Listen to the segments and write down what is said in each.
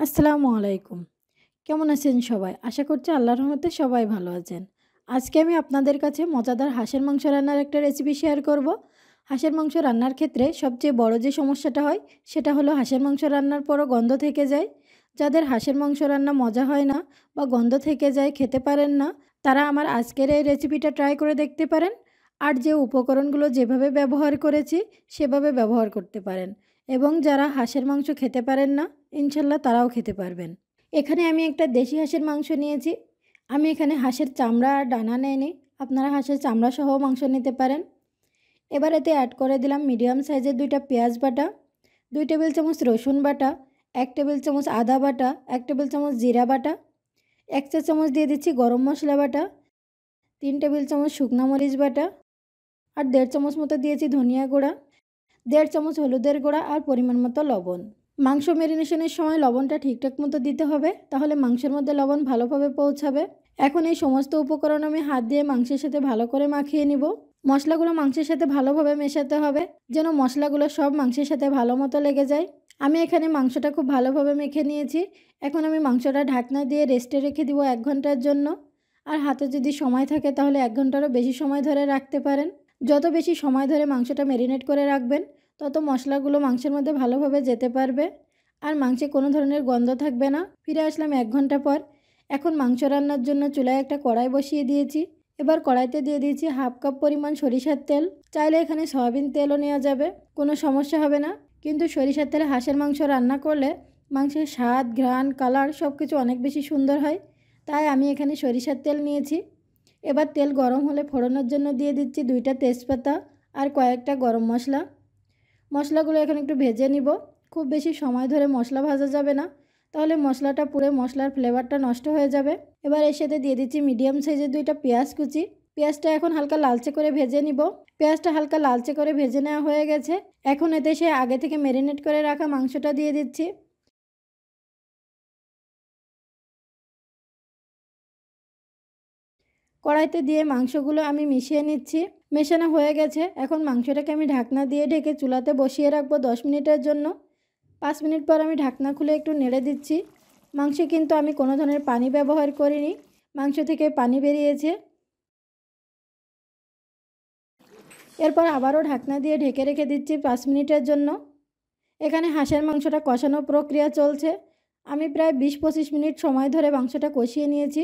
আসসালামু আলাইকুম। কেমন আছেন সবাই? আশা করছি আল্লাহর রহমতে সবাই ভালো আছেন। আজকে আমি আপনাদের কাছে মজাদার হাঁসের মাংস রান্নার একটা রেসিপি শেয়ার করব। হাঁসের মাংস রান্নার ক্ষেত্রে সবচেয়ে বড় যে সমস্যাটা হয় সেটা হলো হাঁসের মাংস রান্নার পরও গন্ধ থেকে যায়। যাদের হাঁসের মাংস রান্না মজা হয় না বা গন্ধ থেকে যায়, খেতে পারেন না, তারা আমার আজকের এই রেসিপিটা ট্রাই করে দেখতে পারেন। আর যে উপকরণগুলো যেভাবে ব্যবহার করেছি সেভাবে ব্যবহার করতে পারেন। এবং যারা হাঁসের মাংস খেতে পারেন না, ইনশাল্লাহ তারাও খেতে পারবেন। এখানে আমি একটা দেশি হাঁসের মাংস নিয়েছি। আমি এখানে হাঁসের চামড়া আর ডানা নেইনি, আপনারা হাঁসের চামড়া সহ মাংস নিতে পারেন। এবার এতে অ্যাড করে দিলাম মিডিয়াম সাইজের 2টা পেঁয়াজ বাটা, 2 টেবিল চামচ রসুন বাটা, 1 টেবিল চামচ আদা বাটা, 1 টেবিল চামচ জিরা বাটা, 1 চা চামচ দিয়ে দিচ্ছি গরম মশলা বাটা, 3 টেবিল চামচ শুকনো মরিচ বাটা, আর 1.5 চামচ মতো দিয়েছি ধনিয়া গুঁড়া, 1.5 চামচ হলুদের গুঁড়া আর পরিমাণ মতো লবণ। মাংস ম্যারিনেশনের সময় লবণটা ঠিকঠাক মতো দিতে হবে, তাহলে মাংসের মধ্যে লবণ ভালোভাবে পৌঁছাবে। এখন এই সমস্ত উপকরণ আমি হাত দিয়ে মাংসের সাথে ভালো করে মাখিয়ে নিব। মশলাগুলো মাংসের সাথে ভালোভাবে মেশাতে হবে, যেন মশলাগুলো সব মাংসের সাথে ভালো মতো লেগে যায়। আমি এখানে মাংসটা খুব ভালোভাবে মেখে নিয়েছি। এখন আমি মাংসটা ঢাকনা দিয়ে রেস্টে রেখে দিব 1 ঘন্টার জন্য। আর হাতে যদি সময় থাকে তাহলে 1 ঘন্টারও বেশি সময় ধরে রাখতে পারেন। যত বেশি সময় ধরে মাংসটা ম্যারিনেট করে রাখবেন, তত মশলাগুলো মাংসের মধ্যে ভালোভাবে যেতে পারবে আর মাংসে কোনো ধরনের গন্ধ থাকবে না। ফিরে আসলাম 1 ঘন্টা পর। এখন মাংস রান্নার জন্য চুলায় একটা কড়াই বসিয়ে দিয়েছি। এবার কড়াইতে দিয়ে দিয়েছি 1/2 কাপ পরিমাণ সরিষার তেল। চাইলে এখানে সয়াবিন তেলও নেওয়া যাবে, কোনো সমস্যা হবে না। কিন্তু সরিষার তেলে হাঁসের মাংস রান্না করলে মাংসের স্বাদ, ঘ্রাণ, কালার সব কিছু অনেক বেশি সুন্দর হয়, তাই আমি এখানে সরিষার তেল নিয়েছি। এবার তেল গরম হলে ফোড়নের জন্য দিয়ে দিচ্ছি 2টা তেজপাতা আর কয়েকটা গরম মশলা। মশলাগুলো এখন একটু ভেজে নিব। খুব বেশি সময় ধরে মশলা ভাজা যাবে না, তাহলে মশলাটা পুড়ে মশলার ফ্লেভারটা নষ্ট হয়ে যাবে। এবার এর সাথে দিয়ে দিচ্ছি মিডিয়াম সাইজের 2টা পেঁয়াজ কুচি। পেঁয়াজটা এখন হালকা লালচে করে ভেজে নিব। পেঁয়াজটা হালকা লালচে করে ভেজে নেওয়া হয়ে গেছে। এখন এতে সে আগে থেকে ম্যারিনেট করে রাখা মাংসটা দিয়ে দিচ্ছি। কড়াইতে দিয়ে মাংসগুলো আমি মিশিয়ে নিচ্ছি। মেশানো হয়ে গেছে। এখন মাংসটাকে আমি ঢাকনা দিয়ে ঢেকে চুলাতে বসিয়ে রাখবো 10 মিনিটের জন্য। 5 মিনিট পর আমি ঢাকনা খুলে একটু নেড়ে দিচ্ছি। মাংসে কিন্তু আমি কোনো ধরনের পানি ব্যবহার করিনি, মাংস থেকে পানি বেরিয়েছে। এরপর আবারও ঢাকনা দিয়ে ঢেকে রেখে দিচ্ছি 5 মিনিটের জন্য। এখানে হাঁসের মাংসটা কষানোর প্রক্রিয়া চলছে। আমি প্রায় 20-25 মিনিট সময় ধরে মাংসটা কষিয়ে নিয়েছি।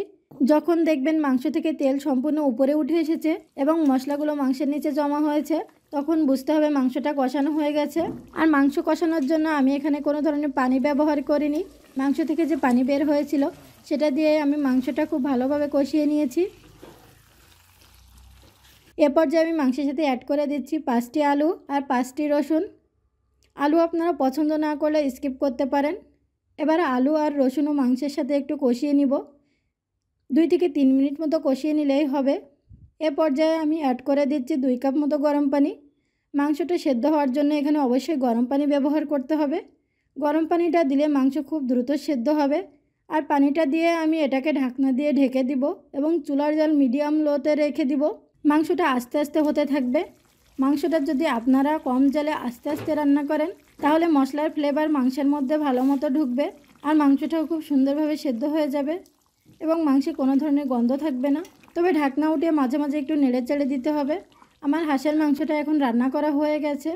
যখন দেখবেন মাংস থেকে তেল সম্পূর্ণ উপরে উঠে এসেছে এবং মশলাগুলো মাংসের নিচে জমা হয়েছে, তখন বুঝতে হবে মাংসটা কষানো হয়ে গেছে। আর মাংস কষানোর জন্য আমি এখানে কোনো ধরনের পানি ব্যবহার করিনি। মাংস থেকে যে পানি বের হয়েছিল সেটা দিয়ে আমি মাংসটা খুব ভালোভাবে কষিয়ে নিয়েছি। এ পর্যায়ে আমি মাংসের সাথে অ্যাড করে দিচ্ছি 5টি আলু আর 5টি রসুন। আলু আপনারা পছন্দ না করলে স্কিপ করতে পারেন। এবার আলু আর রসুন ও মাংসের সাথে একটু কষিয়ে নিব। 2 থেকে 3 মিনিট মতো কষিয়ে নিলেই হবে। এ পর্যায়ে আমি অ্যাড করে দিচ্ছি 2 কাপ মতো গরম পানি। মাংসটা সেদ্ধ হওয়ার জন্য এখানে অবশ্যই গরম পানি ব্যবহার করতে হবে। গরম পানিটা দিলে মাংস খুব দ্রুত সেদ্ধ হবে। আর পানিটা দিয়ে আমি এটাকে ঢাকনা দিয়ে ঢেকে দিব এবং চুলার জাল মিডিয়াম লোতে রেখে দিব। মাংসটা আস্তে আস্তে হতে থাকবে। মাংসটা যদি আপনারা কম জালে আস্তে আস্তে রান্না করেন, তাহলে মশলার ফ্লেভার মাংসের মধ্যে ভালো মতো ঢুকবে আর মাংসটাও খুব সুন্দরভাবে সেদ্ধ হয়ে যাবে এবং মাংসে কোনো ধরনের গন্ধ থাকবে না। তবে ঢাকনা উঠিয়ে মাঝে মাঝে একটু নেড়ে চেড়ে দিতে হবে। আমার হাঁসের মাংসটা এখন রান্না করা হয়ে গেছে।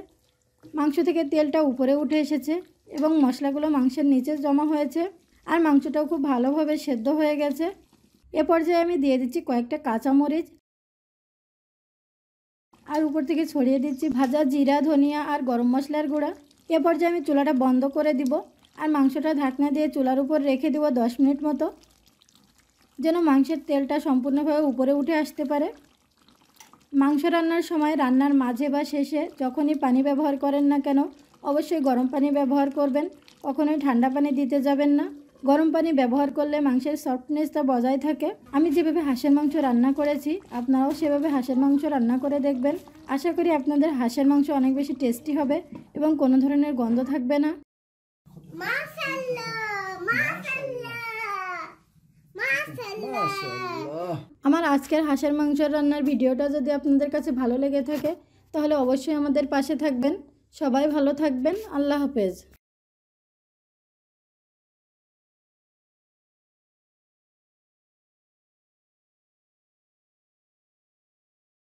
মাংস থেকে তেলটা উপরে উঠে এসেছে এবং মশলাগুলো মাংসের নিচে জমা হয়েছে আর মাংসটাও খুব ভালোভাবে সেদ্ধ হয়ে গেছে। এ পর্যায়ে আমি দিয়ে দিচ্ছি কয়েকটা কাঁচামরিচ আর উপর থেকে ছড়িয়ে দিচ্ছি ভাজা জিরা, ধনিয়া আর গরম মশলার গুঁড়া। এ পর্যায়ে আমি চুলাটা বন্ধ করে দিব আর মাংসটা ঢাকনা দিয়ে চুলার উপর রেখে দেব 10 মিনিট মতো, যেন মাংসের তেলটা সম্পূর্ণভাবে উপরে উঠে আসতে পারে। মাংস রান্নার সময় রান্নার মাঝে বা শেষে যখনই পানি ব্যবহার করেন না কেন, অবশ্যই গরম পানি ব্যবহার করবেন। কখনোই ঠান্ডা পানি দিতে যাবেন না। গরম পানি ব্যবহার করলে মাংসের সফটনেসটা বজায় থাকে। আমি যেভাবে হাঁসের মাংস রান্না করেছি, আপনারাও সেভাবে হাঁসের মাংস রান্না করে দেখবেন। আশা করি আপনাদের হাঁসের মাংস অনেক বেশি টেস্টি হবে এবং কোনো ধরনের গন্ধ থাকবে না। আমার আজকের হাঁসের মাংস রান্নার ভিডিওটা যদি আপনাদের কাছে ভালো লেগে থাকে, তাহলে অবশ্যই আমাদের পাশে থাকবেন। সবাই ভালো থাকবেন। আল্লাহ হাফেজ।